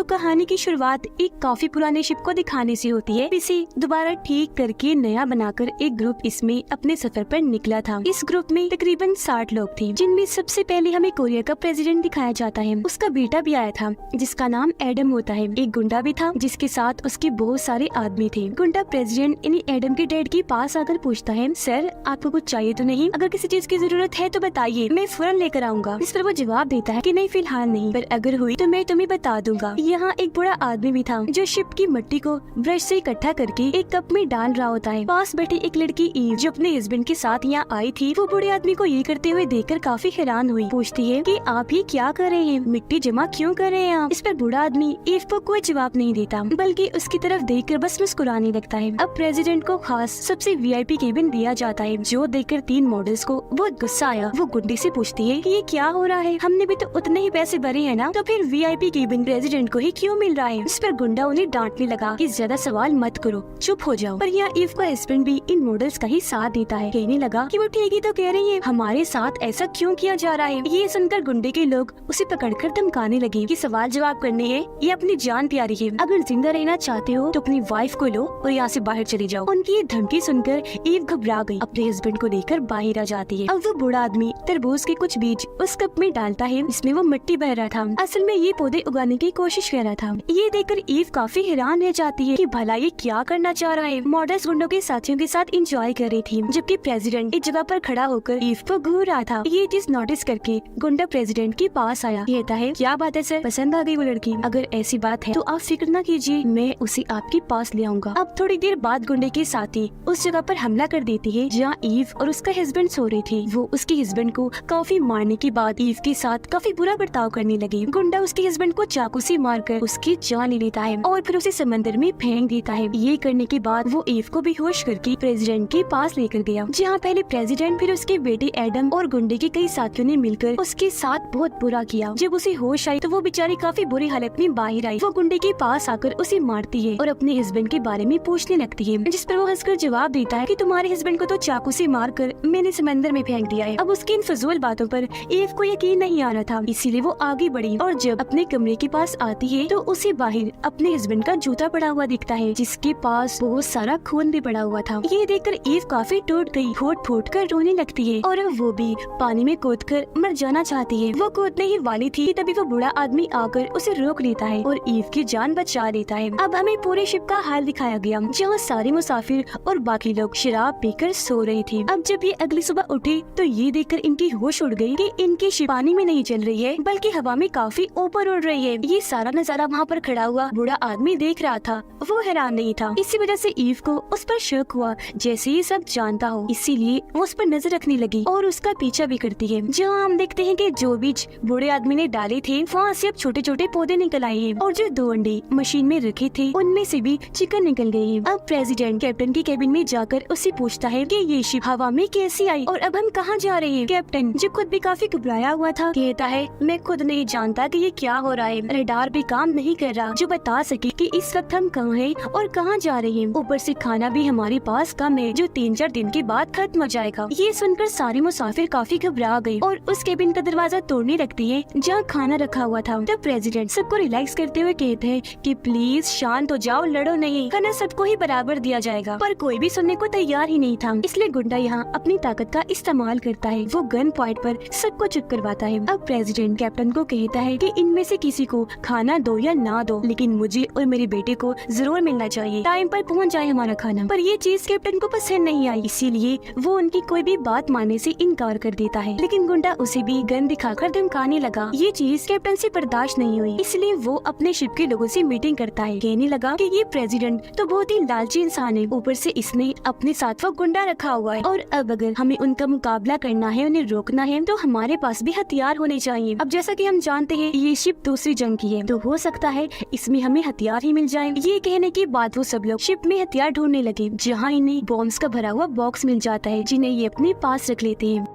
तो कहानी की शुरुआत एक काफी पुराने शिप को दिखाने से होती है। इसे दोबारा ठीक करके नया बनाकर एक ग्रुप इसमें अपने सफर पर निकला था। इस ग्रुप में तकरीबन 60 लोग थे, जिनमें सबसे पहले हमें कोरिया का प्रेसिडेंट दिखाया जाता है। उसका बेटा भी आया था जिसका नाम एडम होता है। एक गुंडा भी था जिसके साथ उसके बहुत सारे आदमी थे। गुंडा प्रेसिडेंट यानी एडम के डैड के पास आकर पूछता है, सर आपको कुछ चाहिए तो नहीं? अगर किसी चीज की जरूरत है तो बताइए, मैं फौरन लेकर आऊंगा। इस पर वो जवाब देता है कि नहीं फिलहाल नहीं, पर अगर हुई तो मैं तुम्हें बता दूंगा। यहाँ एक बड़ा आदमी भी था जो शिप की मिट्टी को ब्रश से इकट्ठा करके एक कप में डाल रहा होता है। पास बैठी एक लड़की ईव जो अपने हस्बैंड के साथ यहाँ आई थी, वो बूढ़े आदमी को ये करते हुए देखकर काफी हैरान हुई। पूछती है कि आप ये क्या कर रहे हैं, मिट्टी जमा क्यों कर रहे हैं आप? इस पर बूढ़ा आदमी ईव को कोई जवाब नहीं देता, बल्कि उसकी तरफ देखकर बस मुस्कुराने लगता है। अब प्रेसिडेंट को खास सबसे वीआईपी केबिन दिया जाता है, जो देखकर 3 मॉडल्स को बहुत गुस्सा आया। वो गुंडे से पूछती है कि ये क्या हो रहा है, हमने भी तो उतने ही पैसे भरे हैं ना, तो फिर वीआईपी केबिन प्रेसिडेंट को ही क्यों मिल रहा है? इस पर गुंडा उन्हें डांटने लगा कि ज्यादा सवाल मत करो, चुप हो जाओ। पर यहाँ ईव का हस्बैंड भी इन मॉडल्स का ही साथ देता है। कहने लगा कि वो ठीक ही तो कह रही है, हमारे साथ ऐसा क्यों किया जा रहा है? ये सुनकर गुंडे के लोग उसे पकड़कर धमकाने लगे कि सवाल जवाब करने हैं, ये अपनी जान प्यारी है, अगर जिंदा रहना चाहते हो तो अपनी वाइफ को लो और यहाँ से बाहर चले जाओ। उनकी ये धमकी सुनकर ईव घबरा गई, अपने हस्बैंड को लेकर बाहर आ जाती है। अब वो बूढ़ा आदमी तरबूज के कुछ बीज उस कप में डालता है, इसमें वो मिट्टी बह रहा था। असल में ये पौधे उगाने की कोशिश कर रहा था। ये देखकर ईव काफी हैरान रह जाती है कि भला ये क्या करना चाह रहा है। मॉडल्स गुंडों के साथियों के साथ एंजॉय कर रही थी, जबकि प्रेसिडेंट एक जगह पर खड़ा होकर ईव को घूर रहा था। ये चीज नोटिस करके गुंडा प्रेसिडेंट के पास आया, कहता है क्या बात है सर, पसंद आ गई वो लड़की? अगर ऐसी बात है तो आप फिक्र न कीजिए, मैं उसे आपके पास ले आऊंगा। अब थोड़ी देर बाद गुंडे के साथी उस जगह पर हमला कर देती है जहाँ ईव और उसका हस्बैंड सो रहे थे। वो उसके हस्बैंड को काफी मारने के बाद ईव के साथ काफी बुरा बर्ताव करने लगे। गुंडा उसके हस्बैंड को चाकू से मारकर उसकी जान ले लेता है और फिर उसे समंदर में फेंक देता है। ये करने के बाद वो ईव को बेहोश करके प्रेसिडेंट के पास लेकर गया, जहाँ पहले प्रेसिडेंट फिर उसके बेटे एडम और गुंडे के कई साथियों ने मिलकर उसके साथ बहुत बुरा किया। जब उसे होश आई तो वो बेचारी काफी बुरी हालत में बाहर आई। वो गुंडे के पास आकर उसे मारती है और अपने हस्बैंड के बारे में पूछने लगती है, जिस पर वो हंसकर जवाब देता है कि तुम्हारे हस्बैंड को तो चाकू से मारकर मैंने समंदर में फेंक दिया है। अब उसकी इन फजूल बातों पर ईव को यकीन नहीं आ रहा था, इसीलिए वो आगे बढ़ी और जब अपने कमरे के पास आती है तो उसे बाहर अपने हस्बैंड का जूता पड़ा हुआ दिखता है, जिसके पास बहुत सारा खून भी पड़ा हुआ था। ये देखकर ईव काफी टूट गई, फूट फूट कर रोने लगती है और वो भी पानी में कूद कर मर जाना चाहती है। वो कूदने ही वाली थी तभी वो बूढ़ा आदमी आकर उसे रोक लेता है और ईव की जान बचा लेता है। अब हमें पूरे शिप का हाल दिखाया गया, जहाँ सारे मुसाफिर और बाकी लोग शराब पीकर सो रहे थे। अब जब ये अगली सुबह उठे तो ये देखकर इनकी होश उड़ गई कि इनकी शिप पानी में नहीं चल रही है बल्कि हवा में काफी ऊपर उड़ रही है। ये सारा नजारा वहाँ पर खड़ा हुआ बूढ़ा आदमी देख रहा था, वो हैरान नहीं था। इसी वजह से ईव को उस पर शक हुआ, जैसे ये सब जानता हो, इसीलिए वो उस पर नजर रखने लगी और उसका पीछा भी करती है। जहाँ हम देखते हैं कि जो बीज बूढ़े आदमी ने डाले थे वहाँ से अब छोटे छोटे पौधे निकल आए हैं और जो 2 अंडे मशीन में रखे थे उनमें से भी चिकन निकल गए हैं। अब प्रेसिडेंट कैप्टन की केबिन में जाकर उससे पूछता है कि ये शिप हवा में कैसी आई और अब हम कहाँ जा रहे हैं? कैप्टन जो खुद भी काफी घबराया हुआ था कहता है, मैं खुद नहीं जानता कि ये क्या हो रहा है, रडार भी काम नहीं कर रहा जो बता सके कि इस वक्त हम कहाँ हैं और कहाँ जा रहे हैं। ऊपर से खाना भी हमारे पास कम है जो 3-4 दिन के बाद खत्म हो जाएगा। ये सुनकर सारे मुसाफिर काफी घबरा गए और उस केबिन का दरवाजा तोड़ने लगती है जहाँ खाना रखा हुआ था। तब प्रेसिडेंट सबको रिलैक्स करते हुए कहते हैं कि प्लीज शांत हो जाओ, लड़ो नहीं, खाना सबको ही बराबर दिया जाएगा। पर कोई भी सुनने को तैयार ही नहीं था, इसलिए गुंडा यहाँ अपनी ताकत का इस्तेमाल करता है। वो गन पॉइंट पर सबको चुप करवाता है। अब प्रेसिडेंट कैप्टन को कहता है कि इनमें से किसी को खाना दो या ना दो, लेकिन मुझे और मेरे बेटे को जरूर मिलना चाहिए, टाइम पर पहुंच जाए हमारा खाना। पर ये चीज कैप्टन को पसंद नहीं आई, इसीलिए वो उनकी कोई भी बात मानने से इनकार कर देता है। लेकिन गुंडा उसे भी गन दिखाकर धमकाने लगा। ये चीज कैप्टन से बर्दाश्त नहीं हुई, इसलिए वो अपने शिप के लोगों से मीटिंग करता है। कहने लगा कि ये प्रेसिडेंट तो बहुत ही लालची इंसान है, ऊपर से इसने अपने साथ वो गुंडा रखा हुआ है और अब अगर हमें उनका मुकाबला करना है, उन्हें रोकना है, तो हमारे पास भी हथियार होने चाहिए। अब जैसा कि हम जानते हैं ये शिप दूसरी जंग की है, तो हो सकता है इसमें हमें हथियार ही मिल जाए। ये कहने के बाद वो सब लोग शिप में हथियार ढूंढने लगे, जहाँ इन्हें बॉम्ब्स का भरा हुआ बॉक्स मिल जाता है, जिन्हें ये अपने पास रख लेते हैं।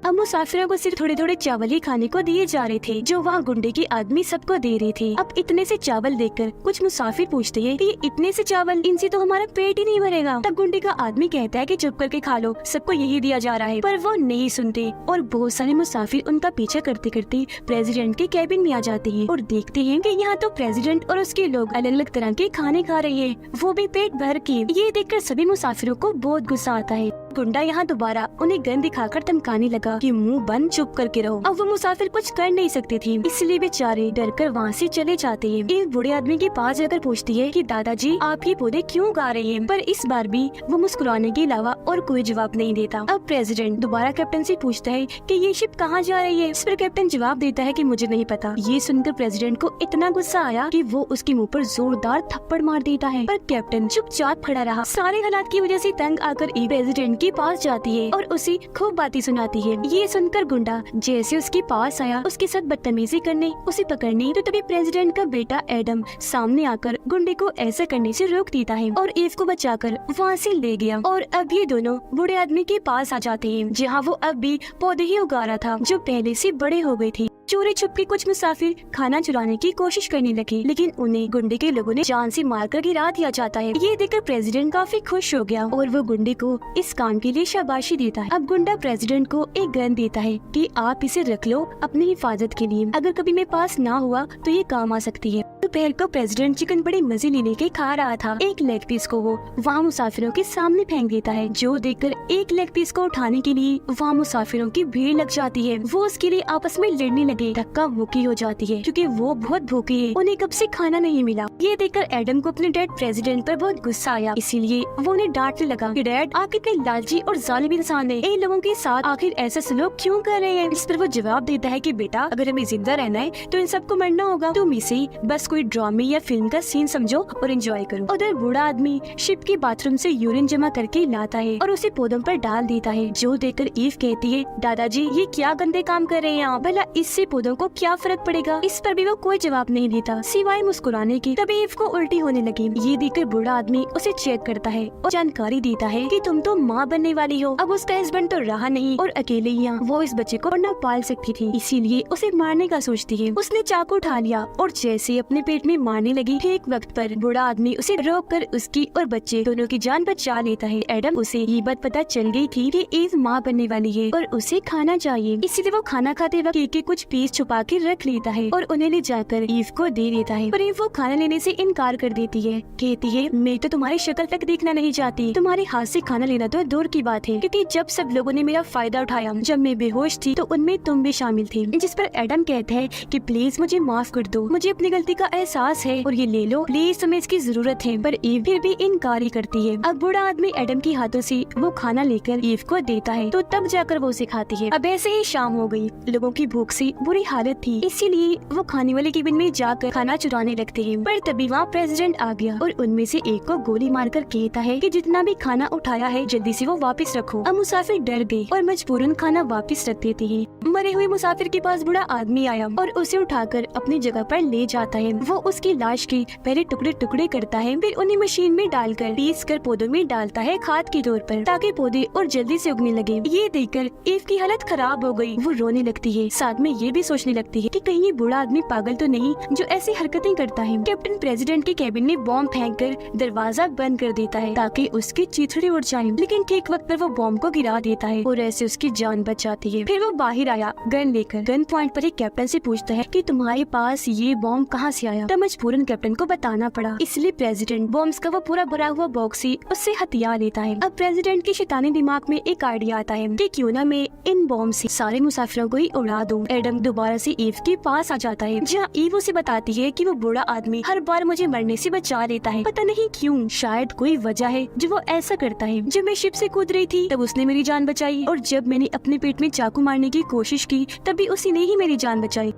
अब मुसाफिरों को सिर्फ थोड़े थोड़े चावल ही खाने को दिए जा रहे थे जो वहाँ गुंडे के आदमी सबको दे रहे थे। अब इतने से चावल देखकर कुछ मुसाफिर पूछते हैं कि इतने से चावल, इनसे तो हमारा पेट ही नहीं भरेगा। तब गुंडे का आदमी कहता है कि चुप करके खा लो, सबको यही दिया जा रहा है। पर वो नहीं सुनते और बहुत सारे मुसाफिर उनका पीछा करते करते प्रेसिडेंट के कैबिन में आ जाते हैं और देखते हैं कि यहाँ तो प्रेसिडेंट और उसके लोग अलग अलग तरह के खाने खा रहे हैं, वो भी पेट भर के। ये देखकर सभी मुसाफिरों को बहुत गुस्सा आता है। गुंडा यहाँ दोबारा उन्हें गन दिखाकर धमकाने लगा कि मुंह बंद, चुप करके रहो। अब वो मुसाफिर कुछ कर नहीं सकते थे, इसलिए बेचारे डरकर वहाँ से चले जाते हैं। एक बूढ़े आदमी के पास जाकर पूछती है कि दादाजी आप ये पौधे क्यों गा रहे हैं? पर इस बार भी वो मुस्कुराने के अलावा और कोई जवाब नहीं देता। अब प्रेसिडेंट दोबारा कैप्टन से पूछता है कि ये शिप कहाँ जा रही है? इस पर कैप्टन जवाब देता है कि मुझे नहीं पता। ये सुनकर प्रेसिडेंट को इतना गुस्सा आया कि वो उसके मुंह पर जोरदार थप्पड़ मार देता है, पर कैप्टन चुपचाप खड़ा रहा। सारे हालात की वजह से तंग आकर प्रेसिडेंट के पास जाती है और उसे खूब बातें सुनाती है। ये सुनकर गुंडा जैसे उसके पास आया उसके साथ बदतमीजी करने, उसे पकड़ने, तो तभी प्रेसिडेंट का बेटा एडम सामने आकर गुंडे को ऐसा करने से रोक देता है और ईव को बचाकर वहाँ से ले गया। और अब ये दोनों बूढ़े आदमी के पास आ जाते हैं जहाँ वो अब भी पौधे ही उगा रहा था जो पहले से बड़े हो गए थे। चोरी छुपके कुछ मुसाफिर खाना चुराने की कोशिश करने लगे, लेकिन उन्हें गुंडे के लोगों ने जान से मारकर गिरा दिया जाता है। ये देखकर प्रेसिडेंट काफी खुश हो गया और वो गुंडे को इस काम के लिए शाबाशी देता है। अब गुंडा प्रेसिडेंट को एक गन देता है कि आप इसे रख लो अपनी हिफाजत के लिए, अगर कभी मेरे पास ना हुआ तो ये काम आ सकती है। दोपहर को प्रेसिडेंट चिकन बड़े मजे लेने के खा रहा था। एक लेग पीस को वो वहाँ मुसाफिरों के सामने फेंक देता है, जो देखकर एक लेग पीस को उठाने के लिए वहाँ मुसाफिरों की भीड़ लग जाती है। वो उसके लिए आपस में लड़ने लगे। धक्का मुक्की हो जाती है क्योंकि वो बहुत भूखे हैं, उन्हें कब से खाना नहीं मिला। ये देखकर एडम को अपने डैड प्रेसिडेंट पर बहुत गुस्सा आया, इसीलिए वो उन्हें डांटने लगा कि डैड आप कितने लालची और जालिम इंसान हैं, इन लोगों के साथ आखिर ऐसा सलूक क्यों कर रहे हैं? इस पर वो जवाब देता है कि बेटा अगर हमें जिंदा रहना है तो इन सबको मरना होगा, तुम इसे बस कोई ड्रामे या फिल्म का सीन समझो और एंजॉय करो। उधर बूढ़ा आदमी शिप के बाथरूम से यूरिन जमा करके लाता है और उसे पौधों पर डाल देता है, जो देखकर ईव कहती है दादाजी ये क्या गंदे काम कर रहे हैं आप, भला इससे पौधों को क्या फर्क पड़ेगा? इस पर भी वो कोई जवाब नहीं देता सिवाय मुस्कुराने के। तभी ईव को उल्टी होने लगी। ये देखकर बूढ़ा आदमी उसे चेक करता है और जानकारी देता है कि तुम तो माँ बनने वाली हो। अब उसका हस्बैंड तो रहा नहीं और अकेले ही वो इस बच्चे को न पाल सकती थी, इसीलिए उसे मारने का सोचती है। उसने चाकू उठा लिया और जैसे अपने पेट में मारने लगी, ठीक वक्त पर बूढ़ा आदमी उसे रोक कर उसकी और बच्चे दोनों की जान बचा लेता है। एडम उसे ये बात पता चल गई थी कि ईव माँ बनने वाली है और उसे खाना चाहिए, इसीलिए वो खाना खाते वक्त केक के कुछ पीस छुपा के रख लेता है और उन्हें ले जाकर ईव को दे देता है। पर ईव वो खाना लेने से इनकार कर देती है, कहती है मैं तो तुम्हारी शक्ल तक देखना नहीं चाहती, तुम्हारे हाथ से खाना लेना तो दूर की बात है, क्योंकि जब सब लोगों ने मेरा फायदा उठाया जब मैं बेहोश थी तो उनमें तुम भी शामिल थी। जिस पर एडम कहता है कि प्लीज मुझे माफ कर दो, मुझे अपनी गलती का एहसास है और ये ले लो प्लीज, तुम्हें इसकी जरूरत है। पर ईव फिर भी इनकार ही करती है। अब बूढ़ा आदमी एडम के हाथों से वो खाना लेकर ईव को देता है तो तब जाकर वो उसे खाती है। अब ऐसे ही शाम हो गई, लोगों की भूख से बुरी हालत थी, इसीलिए वो खाने वाले केबिन में जाकर खाना चुराने लगते हैं। पर तभी वहाँ प्रेसिडेंट आ गया और उनमें से एक को गोली मारकर कहता है कि जितना भी खाना उठाया है जल्दी से वो वापस रखो। अब मुसाफिर डर गए और मजबूरन खाना वापस रख देते हैं। मरे हुए मुसाफिर के पास बूढ़ा आदमी आया और उसे उठाकर अपनी जगह पर ले जाता है। वो उसकी लाश के पहले टुकड़े टुकड़े करता है, फिर उन्हें मशीन में डालकर पीस कर पौधों में डालता है खाद के तौर पर, ताकि पौधे और जल्दी से उगने लगे। ये देखकर ईव की हालत खराब हो गई, वो रोने लगती है, साथ में ये भी सोचने लगती है कि कहीं ये बूढ़ा आदमी पागल तो नहीं जो ऐसी हरकतें करता है। कैप्टन प्रेसिडेंट के कैबिन में बॉम्ब फेंककर दरवाजा बंद कर देता है ताकि उसकी चीथड़ी उड़ जाए, लेकिन ठीक वक्त पर वो बॉम्ब को गिरा देता है और ऐसे उसकी जान बच जाती है। फिर वो बाहर आया गन लेकर, गन पॉइंट पर एक कैप्टन से पूछता है कि तुम्हारे पास ये बॉम्ब कहाँ से आया? तब मजबूरन कैप्टन को बताना पड़ा, इसलिए प्रेसिडेंट बॉम्ब्स का वो पूरा भरा हुआ बॉक्स ही उससे हथियार लेता है। अब प्रेसिडेंट के शैतानी दिमाग में एक आइडिया आता है कि क्यों ना मैं इन बॉम्ब से सारे मुसाफिरों को ही उड़ा दूं। एडम दोबारा से ईव के पास आ जाता है, जहाँ ईव उसे बताती है कि वो बूढ़ा आदमी हर बार मुझे मरने से बचा लेता है, पता नहीं क्यों, शायद कोई वजह है जो वो ऐसा करता है। जब मैं शिप से कूद रही थी तब उसने मेरी जान बचाई और जब मैंने अपने पेट में चाकू मारने की कोशिश की तभी उसी ने ही मेरी जान बचाई।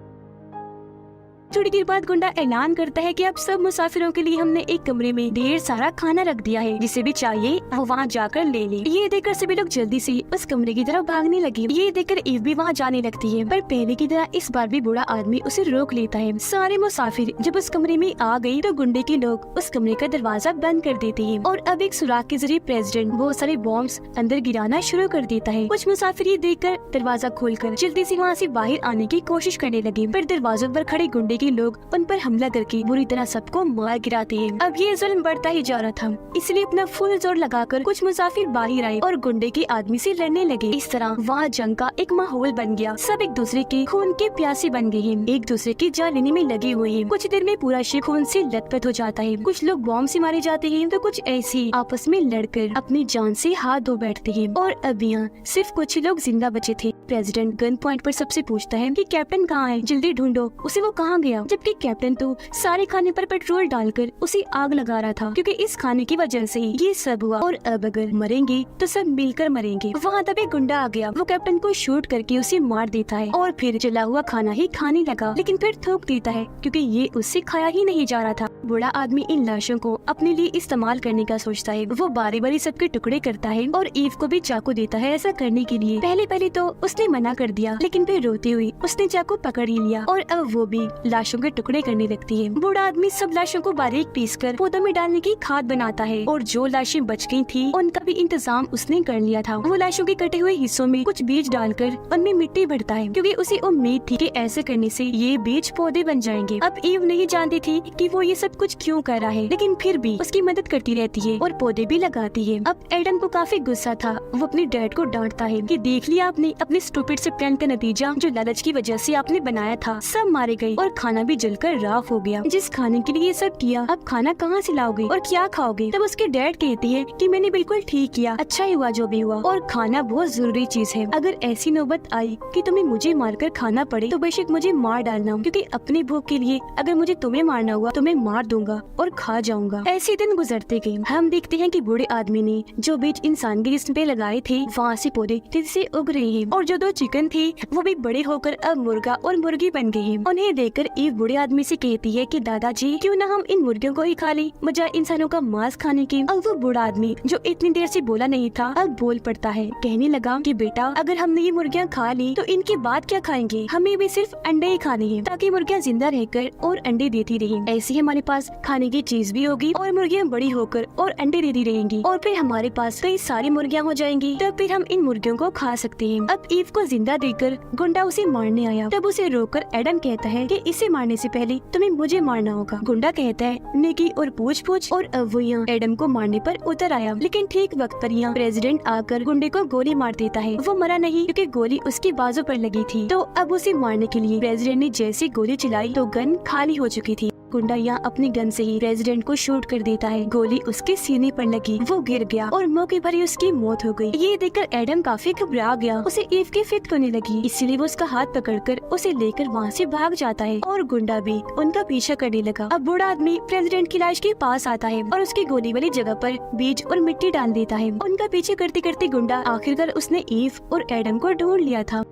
थोड़ी देर बाद गुंडा ऐलान करता है कि अब सब मुसाफिरों के लिए हमने एक कमरे में ढेर सारा खाना रख दिया है, जिसे भी चाहिए वो वहाँ जाकर ले ले। ये देखकर सभी लोग जल्दी से उस कमरे की तरफ भागने लगे। ये देखकर ईव भी वहाँ जाने लगती है, पर पहले की तरह इस बार भी बूढ़ा आदमी उसे रोक लेता है। सारे मुसाफिर जब उस कमरे में आ गए तो गुंडे के लोग उस कमरे का दरवाजा बंद कर देते हैं और अब एक सुराख के जरिए प्रेसिडेंट बहुत सारे बॉम्ब्स अंदर गिराना शुरू कर देता है। कुछ मुसाफिर ये देखकर दरवाजा खोलकर जल्दी से वहाँ से बाहर आने की कोशिश करने लगे, पर दरवाजों पर खड़े गुंडे के लोग उन पर हमला करके बुरी तरह सबको मार गिराते हैं। अब ये जुल्म बढ़ता ही जा रहा था, इसलिए अपना फुल जोर लगाकर कुछ मुसाफिर बाहर आए और गुंडे के आदमी से लड़ने लगे। इस तरह वहाँ जंग का एक माहौल बन गया। सब एक दूसरे के खून के प्यासे बन गए हैं, एक दूसरे की जान लेने में लगे हुए हैं। कुछ देर में पूरा शिप खून से लथपथ हो जाता है। कुछ लोग बॉम्ब से मारे जाते हैं तो कुछ ऐसे आपस में लड़कर अपनी जान से हाथ धो बैठते हैं और अब यहाँ सिर्फ कुछ ही लोग जिंदा बचे थे। प्रेसिडेंट गन पॉइंट पर सबसे पूछता है कि कैप्टन कहाँ है, जल्दी ढूंढो उसे, वो कहाँ गया। जबकि कैप्टन तो सारे खाने पर पेट्रोल डालकर उसे आग लगा रहा था, क्योंकि इस खाने की वजह से ही ये सब हुआ और अब अगर मरेंगे तो सब मिलकर मरेंगे। वहाँ तब एक गुंडा आ गया, वो कैप्टन को शूट करके उसे मार देता है और फिर जला हुआ खाना ही खाने लगा, लेकिन फिर थूक देता है क्योंकि ये उससे खाया ही नहीं जा रहा था। बूढ़ा आदमी इन लाशों को अपने लिए इस्तेमाल करने का सोचता है। वो बारी बारी सबके टुकड़े करता है और ईव को भी चाकू देता है ऐसा करने के लिए। पहले तो उसने मना कर दिया, लेकिन फिर रोती हुई उसने चाकू पकड़ ही लिया और अब वो भी लाशों के टुकड़े करने लगती है। बूढ़ा आदमी सब लाशों को बारीक पीसकर पौधों में डालने की खाद बनाता है और जो लाशें बच गई थी उनका भी इंतजाम उसने कर लिया था। वो लाशों के कटे हुए हिस्सों में कुछ बीज डालकर उनमें मिट्टी भरता है, क्योंकि उसे उम्मीद थी कि ऐसे करने से ये बीज पौधे बन जाएंगे। अब ईव नहीं जानती थी कि वो ये सब कुछ क्यों कर रहा है, लेकिन फिर भी उसकी मदद करती रहती है और पौधे भी लगाती है। अब एडम को काफी गुस्सा था। वो अपने डैड को डांटता है कि देख लिया आपने अपने स्टूपिड से प्लान का नतीजा, जो लालच की वजह से आपने बनाया था। सब मारे गए और खाना भी जलकर राख हो गया। जिस खाने के लिए ये सब किया, अब खाना कहाँ से लाओगे और क्या खाओगे। तब उसके डैड कहते हैं कि मैंने बिल्कुल ठीक किया, अच्छा ही हुआ जो भी हुआ, और खाना बहुत जरूरी चीज है। अगर ऐसी नौबत आई कि तुम्हें मुझे मारकर खाना पड़े तो बेशक मुझे मार डालना, क्योंकि अपनी भूख के लिए अगर मुझे तुम्हें मारना हुआ तो मैं मार दूंगा और खा जाऊंगा। ऐसे दिन गुजरते गए। हम देखते हैं कि बूढ़े आदमी ने जो बीज इंसान के जिस्म पे लगाए थे वहाँ से पौधे तेजी से उग रहे हैं और जो दो चिकन थे वो भी बड़े होकर अब मुर्गा और मुर्गी बन गए हैं। उन्हें देखकर ईव बूढ़े आदमी से कहती है कि दादाजी क्यों ना हम इन मुर्गियों को ही खा लें बजाय इंसानों का मांस खाने के। अब वो बूढ़ा आदमी जो इतनी देर से बोला नहीं था अब बोल पड़ता है। कहने लगा कि बेटा अगर हमने ये मुर्गियाँ खा ली तो इनके बाद क्या खाएंगे, हमें भी सिर्फ अंडे ही खाने हैं ताकि मुर्गियाँ जिंदा रहकर और अंडे देती रहें। ऐसे ही हमारे पास खाने की चीज भी होगी और मुर्गियाँ बड़ी होकर और अंडे देती रहेंगी और फिर हमारे पास कई सारी मुर्गियाँ हो जाएंगी, तब फिर हम इन मुर्गियों को खा सकते हैं। अब ईव को जिंदा देखकर गुंडा उसे मारने आया, तब उसे रोककर एडम कहता है कि इसे मारने से पहले तुम्हें मुझे मारना होगा। गुंडा कहता है नेकी और पूछ और अब वो यहाँ एडम को मारने पर उतर आया, लेकिन ठीक वक्त पर यहाँ प्रेसिडेंट आकर गुंडे को गोली मार देता है। वो मरा नहीं क्योंकि गोली उसकी बाजू पर लगी थी। तो अब उसे मारने के लिए प्रेसिडेंट ने जैसी गोली चलाई तो गन खाली हो चुकी थी। गुंडा यहाँ अपनी गन से ही प्रेसिडेंट को शूट कर देता है। गोली उसके सीने पर लगी, वो गिर गया और मौके पर ही उसकी मौत हो गई। ये देखकर एडम काफी घबरा गया, उसे ईव की फिक्र होने लगी, इसलिए वो उसका हाथ पकड़कर उसे लेकर वहाँ से भाग जाता है और गुंडा भी उनका पीछा करने लगा। अब बूढ़ा आदमी प्रेसिडेंट की लाश के पास आता है और उसकी गोली वाली जगह पर बीज और मिट्टी डाल देता है। उनका पीछे करते करते गुंडा आखिरकार उसने ईव और एडम को ढूंढ लिया था।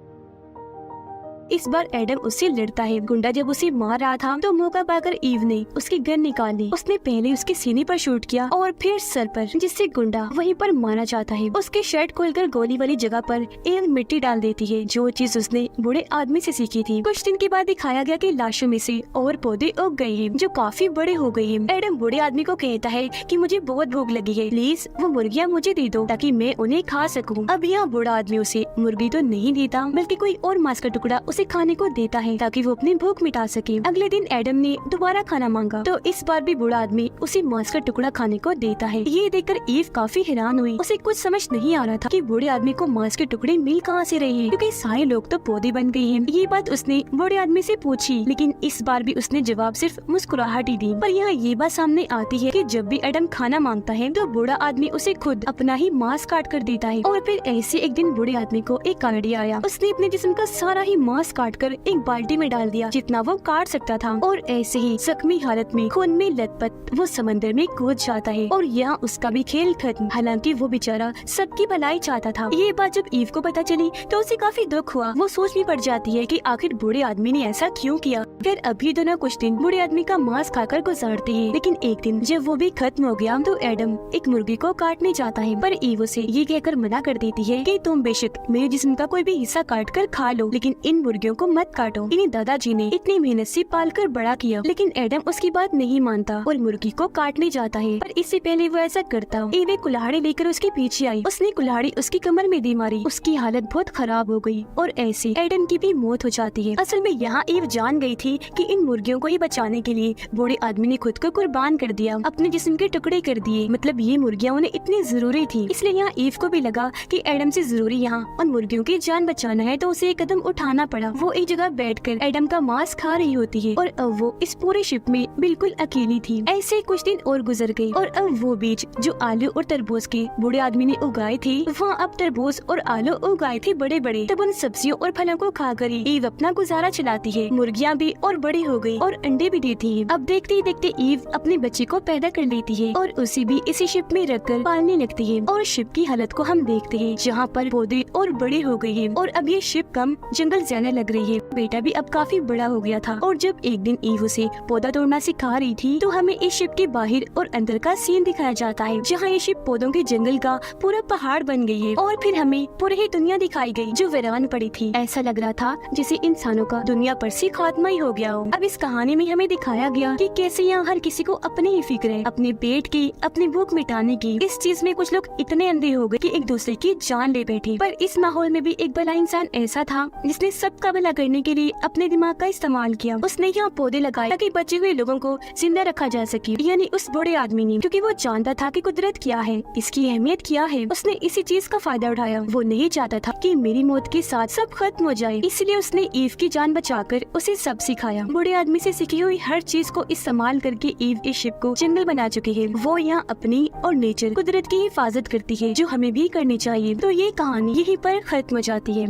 इस बार एडम उससे लड़ता है। गुंडा जब उसे मार रहा था तो मौका पाकर ईव ने उसकी गन निकाली। उसने पहले उसके सीने पर शूट किया और फिर सर पर, जिससे गुंडा वहीं पर मारना चाहता है। उसकी शर्ट खोलकर गोली वाली जगह पर ईव मिट्टी डाल देती है, जो चीज उसने बूढ़े आदमी से सीखी थी। कुछ दिन के बाद दिखाया गया कि लाशों में से और पौधे उग गए हैं जो काफी बड़े हो गए हैं। एडम बूढ़े आदमी को कहता है कि मुझे बहुत भूख लगी है, प्लीज वो मुर्गियाँ मुझे दे दो ताकि मैं उन्हें खा सकूं। अब यहाँ बूढ़ा आदमी उसे मुर्गी तो नहीं देता बल्कि कोई और मांस का टुकड़ा उसे खाने को देता है ताकि वो अपनी भूख मिटा सके। अगले दिन एडम ने दोबारा खाना मांगा तो इस बार भी बूढ़ा आदमी उसे मांस का टुकड़ा खाने को देता है। ये देखकर ईव काफी हैरान हुई। उसे कुछ समझ नहीं आ रहा था कि बूढ़े आदमी को मांस के टुकड़े मिल कहाँ से रहे हैं, क्योंकि सारे लोग तो पौधे बन गए हैं। ये बात उसने बूढ़े आदमी से पूछी, लेकिन इस बार भी उसने जवाब सिर्फ मुस्कुराहट ही दी। पर यहाँ ये बात सामने आती है कि जब भी एडम खाना मांगता है तो बूढ़ा आदमी उसे खुद अपना ही मांस काट कर देता है। और फिर ऐसे एक दिन बूढ़े आदमी को एक आइडिया आया। उसने अपने जिस्म का सारा ही मांस मांस काटकर एक बाल्टी में डाल दिया जितना वो काट सकता था, और ऐसे ही जख्मी हालत में खून में लथपथ वो समंदर में कूद जाता है और यहाँ उसका भी खेल खत्म। हालांकि वो बेचारा सबकी भलाई चाहता था। ये बात जब ईव को पता चली तो उसे काफी दुख हुआ। वो सोच में पड़ जाती है कि आखिर बूढ़े आदमी ने ऐसा क्यों किया। फिर अभी दोनों कुछ दिन बूढ़े आदमी का मांस खाकर गुजारते हैं, लेकिन एक दिन जब वो भी खत्म हो गया तो एडम एक मुर्गी को काटने जाता है, पर ईव उसे ये कहकर मना कर देती है कि तुम बेशक मेरे जिस्म का कोई भी हिस्सा काट कर खा लो, लेकिन इन मुर्गियों को मत काटो। इन्हें दादाजी ने इतनी मेहनत से पाल कर बड़ा किया। लेकिन एडम उसकी बात नहीं मानता और मुर्गी को काटने जाता है, पर इससे पहले वो ऐसा करता। ईव एक कुल्हाड़ी लेकर उसके पीछे आई। उसने कुल्हाड़ी उसकी कमर में दे मारी। उसकी हालत बहुत खराब हो गई और ऐसे एडम की भी मौत हो जाती है। असल में यहाँ ईव जान गई थी कि इन मुर्गियों को ही बचाने के लिए बूढ़े आदमी ने खुद को कुर्बान कर दिया, अपने जिस्म के टुकड़े कर दिए। मतलब ये मुर्गियाँ उन्हें इतनी जरूरी थी, इसलिए यहाँ ईव को भी लगा कि एडम से जरूरी यहाँ उन मुर्गियों की जान बचाना है, तो उसे एक कदम उठाना पड़ा। वो एक जगह बैठकर एडम का मांस खा रही होती है और अब वो इस पूरे शिप में बिल्कुल अकेली थी। ऐसे कुछ दिन और गुजर गए और अब वो बीज जो आलू और तरबूज के बूढ़े आदमी ने उगाए थे, वहाँ अब तरबूज और आलू उगाए थे बड़े बड़े। तब उन सब्जियों और फलों को खाकर ईव अपना गुजारा चलाती है। मुर्गियाँ भी और बड़ी हो गई और अंडे भी देती है। अब देखते ही देखते ईव अपने बच्चे को पैदा कर लेती है और उसे भी इसी शिप में रखकर पालने लगती है। और शिप की हालत को हम देखते हैं, जहाँ पर पौधे और बड़े हो गए हैं और अब ये शिप कम जंगल ज्यादा लग रही है। बेटा भी अब काफी बड़ा हो गया था और जब एक दिन ईव उसे पौधा तोड़ना सिखा रही थी तो हमें इस शिप के बाहर और अंदर का सीन दिखाया जाता है, जहाँ ये शिप पौधों के जंगल का पूरा पहाड़ बन गई है। और फिर हमें पूरी ही दुनिया दिखाई गई जो वीरान पड़ी थी। ऐसा लग रहा था जैसे इंसानों का दुनिया पर से खात्मा ही हो गया हो। अब इस कहानी में हमें दिखाया गया कि कैसे यहाँ हर किसी को अपनी ही फिक्र है, अपने पेट की, अपनी भूख मिटाने की। इस चीज में कुछ लोग इतने अंधे हो गए कि एक दूसरे की जान ले बैठे। पर इस माहौल में भी एक भला इंसान ऐसा था जिसने सबका भला करने के लिए अपने दिमाग का इस्तेमाल किया। उसने यहाँ पौधे लगाए ताकि बचे हुए लोगों को जिंदा रखा जा सके। यानी उस बूढ़े आदमी ने, क्योंकि वो जानता था कि कुदरत क्या है, इसकी अहमियत क्या है, उसने इसी चीज का फायदा उठाया। वो नहीं चाहता था कि मेरी मौत के साथ सब खत्म हो जाए, इसलिए उसने ईव की जान बचाकर उसे सब सिखाया। बूढ़े आदमी से सीखी हुई हर चीज को इस्तेमाल करके ईव इस शिप को जंगल बना चुकी है। वो यहाँ अपनी और नेचर, कुदरत की हिफाजत करती है, जो हमें भी करनी चाहिए। तो ये कहानी यहीं पर खत्म हो जाती है।